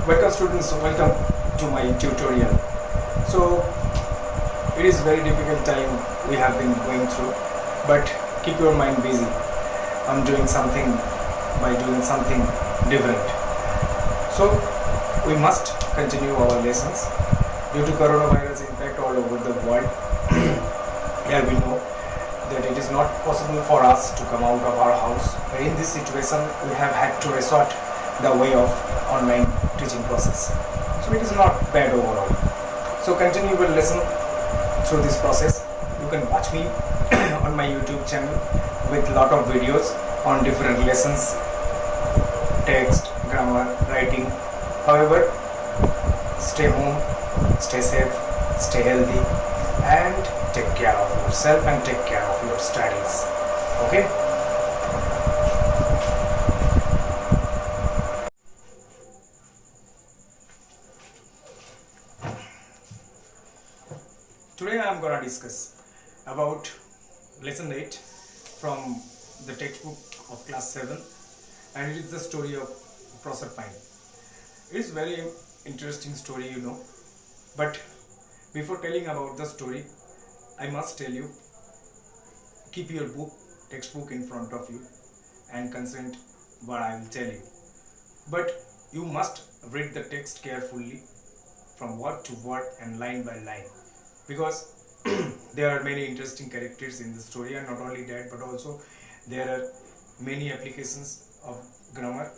Welcome students, welcome to my tutorial. So it is very difficult time we have been going through, but keep your mind busy on doing something by doing something different. So we must continue our lessons due to coronavirus impact all over the world. Here we know that it is not possible for us to come out of our house. In this situation, we have had to resort the way of online teaching process. So it is not bad overall. So continue your lesson through this process. You can watch me on my YouTube channel with lot of videos on different lessons, text, grammar, writing. However, stay home, stay safe, stay healthy, and take care of yourself and take care of your studies. Okay? Today I am going to discuss about lesson 8 from the textbook of class 7, and it is the story of Proserpine. It is very interesting story, you know, but before telling about the story, I must tell you, keep your textbook in front of you and consent what I will tell you. But you must read the text carefully from word to word and line by line, because there are many interesting characters in the story, and not only that, but also there are many applications of grammar,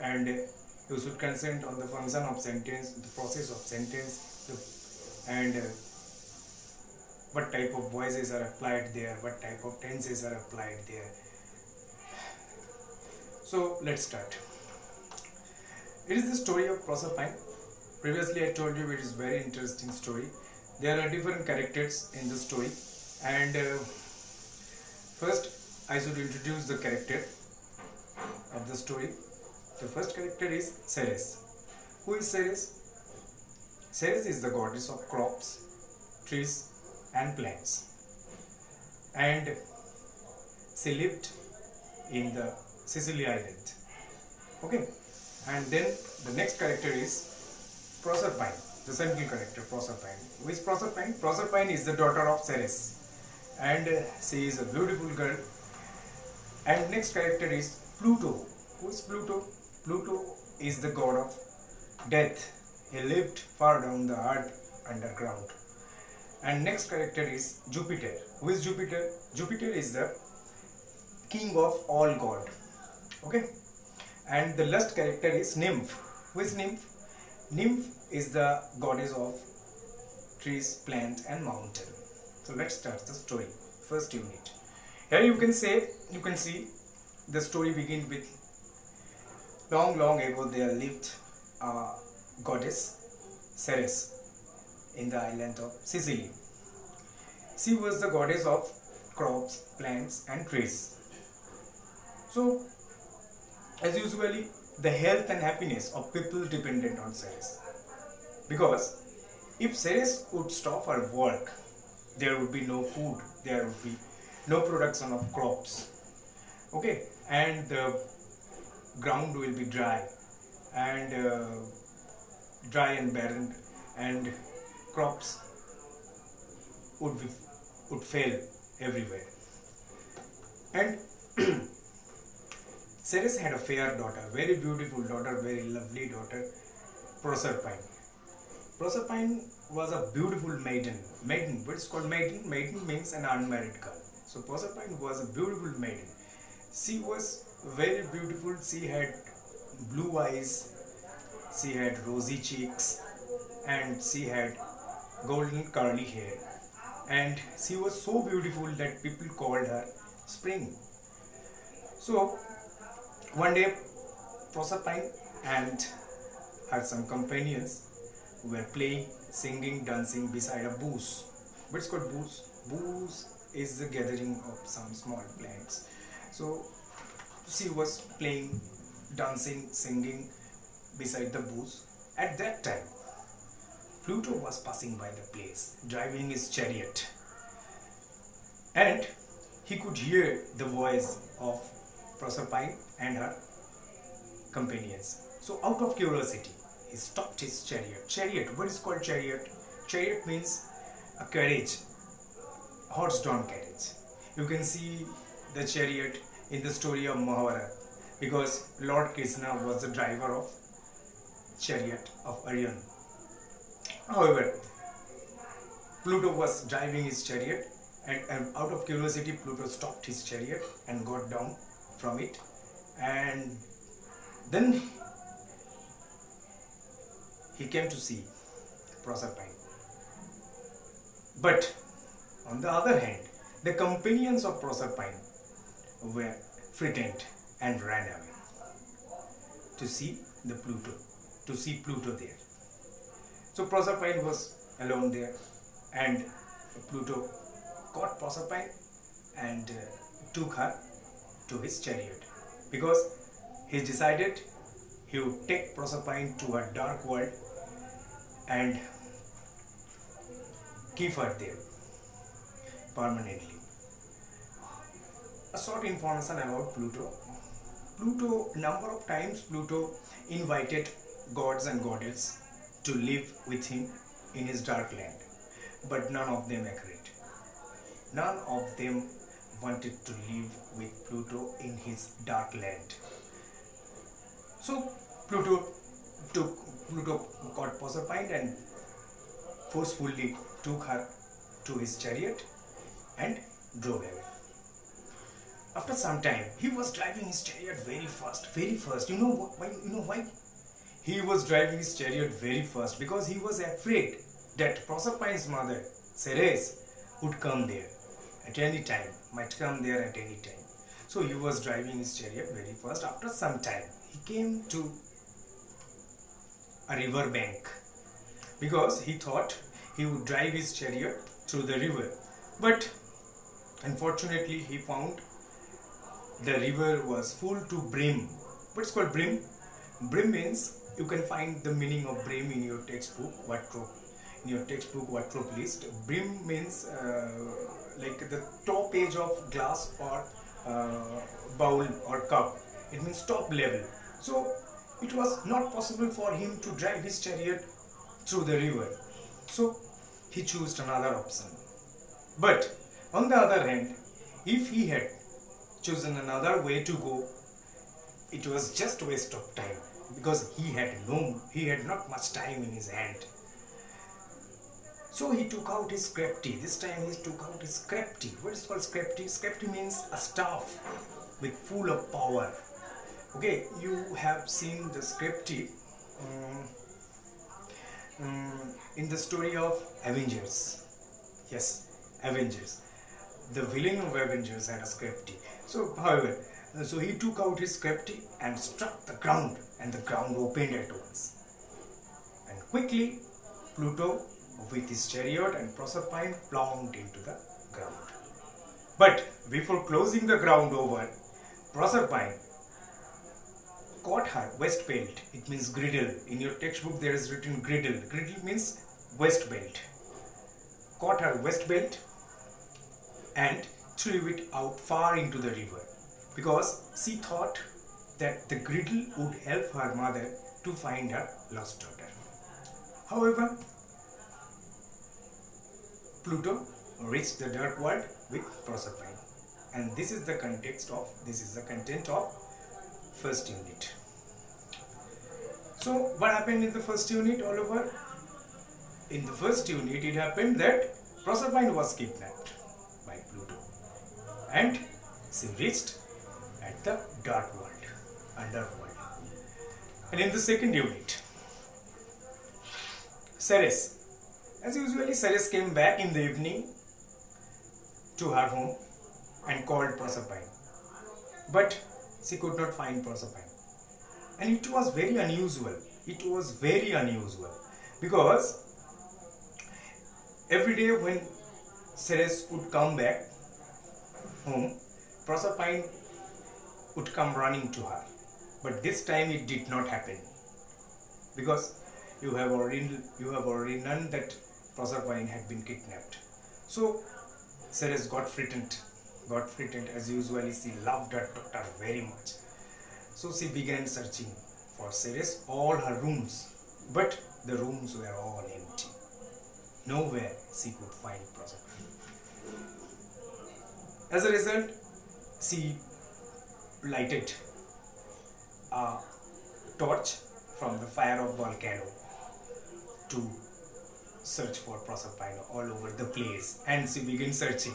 and you should consent on the function of sentence, the process of sentence, and what type of voices are applied there, what type of tenses are applied there. So let's start. It is the story of Proserpine. Previously I told you it is very interesting story. There are different characters in the story, and first I should introduce the character of the story. The first character is Ceres. Who is Ceres? Ceres is the goddess of crops, trees and plants, and she lived in the Sicily island. Okay, and then the next character is Proserpine, the central character, Proserpine. Who is Proserpine? Proserpine is the daughter of Ceres, and she is a beautiful girl. And next character is Pluto. Who is Pluto? Pluto is the god of death. He lived far down the earth underground. And next character is Jupiter. Who is Jupiter? Jupiter is the king of all god. Okay. And the last character is Nymph. Who is Nymph? Nymph is the goddess of trees, plants and mountain. So let's start the story. First unit. Here you can see the story begins with long ago there lived a goddess, Ceres, in the island of Sicily. She was the goddess of crops, plants and trees. So as usually, the health and happiness of people depended on Ceres, because if Ceres would stop her work, there would be no food, there would be no production of crops. Okay, and the ground will be dry and barren, and crops would fail everywhere. And Ceres had a fair daughter, very beautiful daughter, very lovely daughter, Proserpine. Proserpine was a beautiful maiden. Maiden, what is called maiden? Maiden means an unmarried girl. So Proserpine was a beautiful maiden. She was very beautiful. She had blue eyes, she had rosy cheeks, and she had golden curly hair. And she was so beautiful that people called her Spring. So one day, Proserpine and her some companions were playing, singing, dancing beside a bush. What's called bush? Bush is the gathering of some small plants. So she was playing, dancing, singing beside the bush. At that time, Pluto was passing by the place, driving his chariot, and he could hear the voice of Proserpine and her companions. So out of curiosity, he stopped his chariot. Chariot, what is called chariot? Chariot means a carriage, horse-drawn carriage. You can see the chariot in the story of Mahabharata, because Lord Krishna was the driver of chariot of Arjuna. However, Pluto was driving his chariot, and out of curiosity Pluto stopped his chariot and got down from it, and then he came to see Proserpine. But on the other hand, the companions of Proserpine were frightened and ran away to see Pluto there. So Proserpine was alone there, and Pluto caught Proserpine and took her to his chariot, because he decided he would take Proserpine to a dark world and keep her there permanently. A short information about Pluto. Number of times Pluto invited gods and goddesses to live with him in his dark land, but none of them agreed. None of them wanted to live with Pluto in his dark land. So Pluto caught Proserpine and forcefully took her to his chariot and drove away. After some time, he was driving his chariot very fast. You know why? He was driving his chariot very fast because he was afraid that Proserpine's mother, Ceres, would come there at any time, might come there at any time. So he was driving his chariot very fast. After some time, he came to a river bank, because he thought he would drive his chariot through the river. But unfortunately, he found the river was full to brim. What's called brim? Brim means, you can find the meaning of brim in your textbook, wardrobe list. Brim means like the top edge of glass or bowl or cup. It means top level. So it was not possible for him to drive his chariot through the river. So he chose another option. But on the other hand, if he had chosen another way to go, it was just a waste of time, because he had not much time in his hand. So he took out his skrepti. This time he took out his skrepti. What is called skrepti? Skrepti means a staff with full of power. Okay, you have seen the skrepti in the story of Avengers. Yes, Avengers. The villain of Avengers had a skrepti. So, however, he took out his skrepti and struck the ground, and the ground opened at once. And quickly, Pluto, with his chariot and Proserpine, plunged into the ground. But before closing the ground over, Proserpine caught her waist belt. It means girdle. In your textbook there is written girdle. Girdle means waist belt. Caught her waist belt and threw it out far into the river, because she thought that the girdle would help her mother to find her lost daughter. However, Pluto reached the dark world with Proserpine, and this is the content of first unit. So what happened in the first unit all over? In the first unit, it happened that Proserpine was kidnapped by Pluto, and she reached at the dark world, underworld. And in the second unit, Ceres, as usually, Ceres came back in the evening to her home and called Proserpine, but she could not find Proserpine. And it was very unusual. Because every day when Ceres would come back home, Proserpine would come running to her. But this time it did not happen, because you have already learned that Proserpine had been kidnapped. So Ceres got frightened as usually. She loved her daughter very much. So she began searching for Ceres all her rooms, but the rooms were all empty. Nowhere she could find Proserpine. As a result, she lighted a torch from the fire of volcano to search for Proserpine all over the place, and she began searching.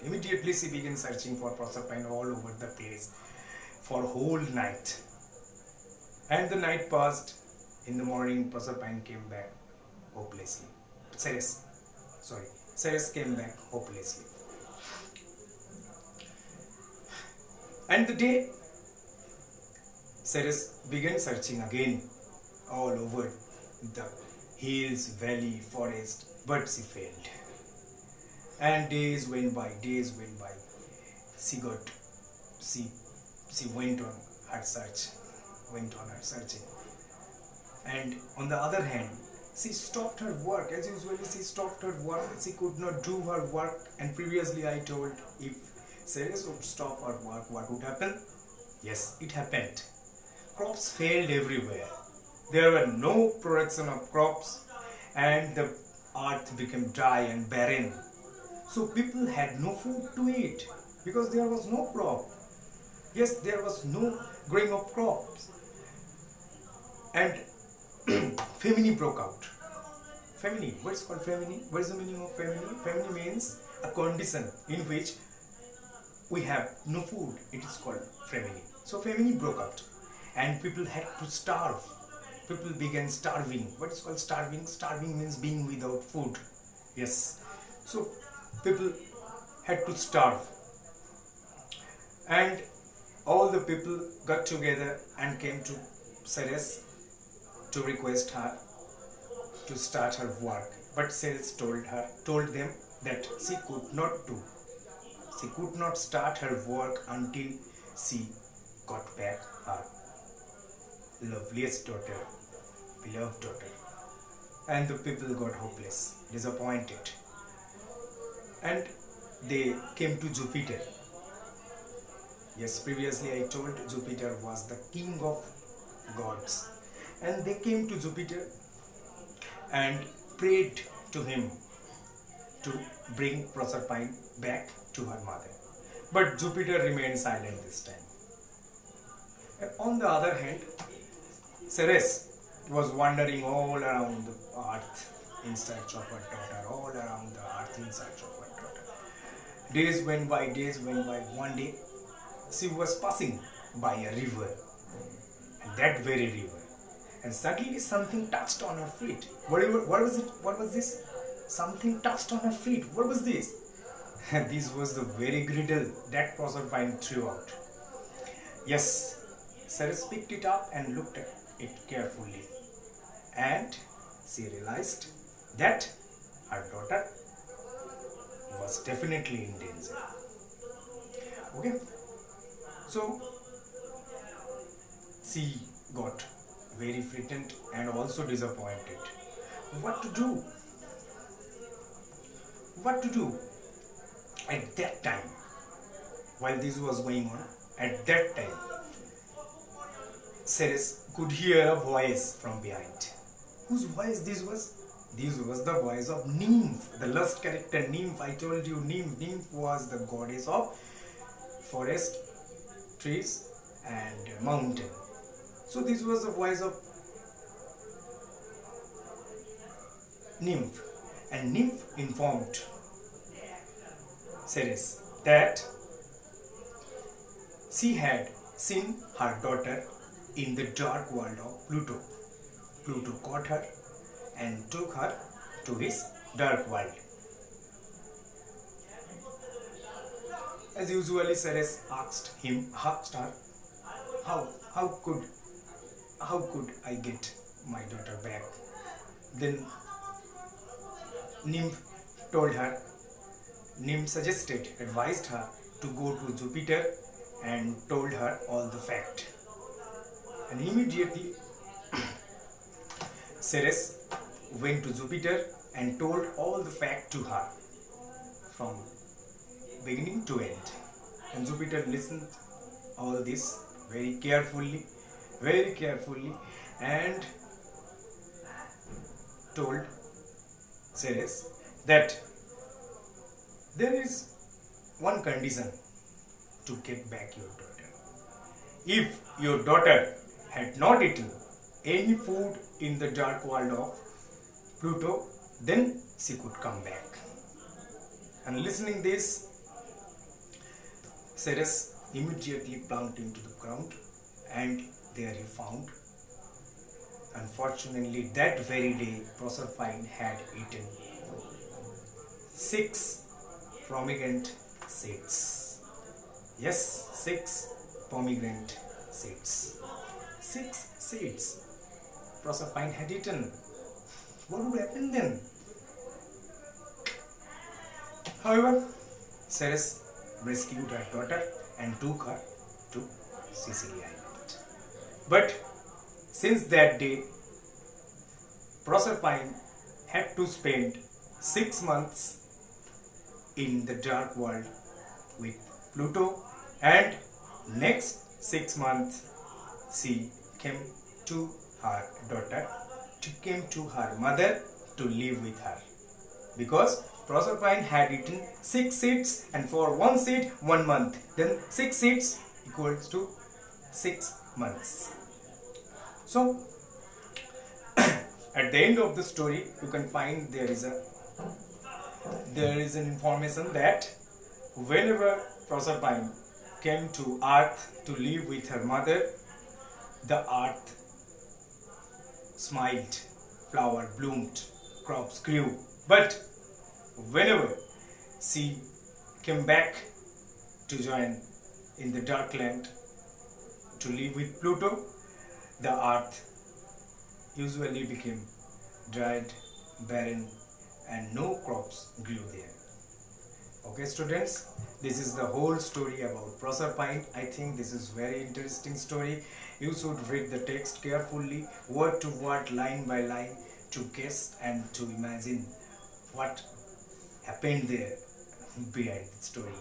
Immediately she began searching for Proserpine all over the place for whole night. And the night passed. In the morning, Proserpine came back hopelessly. Ceres came back hopelessly. And the day, Ceres began searching again all over the hills, valley, forest, but she failed. And days went by. She went on her searching. And on the other hand, she stopped her work. As usually, she stopped her work. She could not do her work. And previously I told, if Ceres would stop her work, what would happen? Yes, it happened. Crops failed everywhere. There were no production of crops, and the earth became dry and barren. So people had no food to eat because there was no crop. Yes, there was no growing of crops. And famine broke out. Famine, what is called famine? What is the meaning of famine? Famine means a condition in which we have no food. It is called famine. So famine broke out and people had to starve. People began starving. What is called starving? Starving means being without food. Yes. So people had to starve. And all the people got together and came to Ceres to request her to start her work. But Ceres told them that she could not start her work until she got back her loveliest daughter, beloved daughter. And the people got hopeless, disappointed. And they came to Jupiter. Yes, previously I told Jupiter was the king of gods. And they came to Jupiter and prayed to him to bring Proserpine back to her mother. But Jupiter remained silent this time. And on the other hand, Ceres was wandering all around the earth in search of her daughter, Days went by. One day, she was passing by a river, and that very river. And suddenly something touched on her feet. What was it? What was this? Something touched on her feet. What was this? And this was the very griddle that Proserpine threw out. Yes, Ceres picked it up and looked at it carefully. And she realized that her daughter was definitely in danger. Okay? So, she got very frightened and also disappointed. What to do? At that time, while this was going on, at that time, Ceres could hear a voice from behind. Whose voice this was? This was the voice of Nymph, the lust character Nymph. I told you Nymph was the goddess of forest, trees and mountain. So this was the voice of Nymph, and Nymph informed Ceres that she had seen her daughter in the dark world of Pluto. Pluto caught her and took her to his dark world. As usually, Ceres asked her, how could I get my daughter back? Then Nymph advised her to go to Jupiter and told her all the fact. And immediately Ceres went to Jupiter and told all the fact to her from beginning to end. And Jupiter listened all this very carefully very carefully and told Ceres that there is one condition to get back your daughter. If your daughter had not eaten any food in the dark world of Pluto, then she could come back. And listening this, Ceres immediately plunged into the ground, and there he found. Unfortunately, that very day, Proserpine had eaten 6 pomegranate seeds. Yes, 6 pomegranate seeds. 6 seeds Proserpine had eaten. What would happen then? However, Ceres rescued her daughter and took her to Sicily Island. But since that day, Proserpine had to spend 6 months in the dark world with Pluto, and next 6 months she came to her daughter, came to her mother to live with her, because Proserpine had eaten 6 seeds, and for 1 seed 1 month, then 6 seeds equals to 6 months. So at the end of the story, you can find there is an information that whenever Proserpine came to earth to live with her mother, the earth smiled, flower bloomed, crops grew. But whenever she came back to join in the dark land to live with Pluto, the earth usually became dried, barren, and no crops grew there. Okay, students, this is the whole story about Proserpine. I think this is very interesting story. You should read the text carefully, word to word, line by line, to guess and to imagine what happened there behind the story.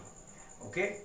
Okay.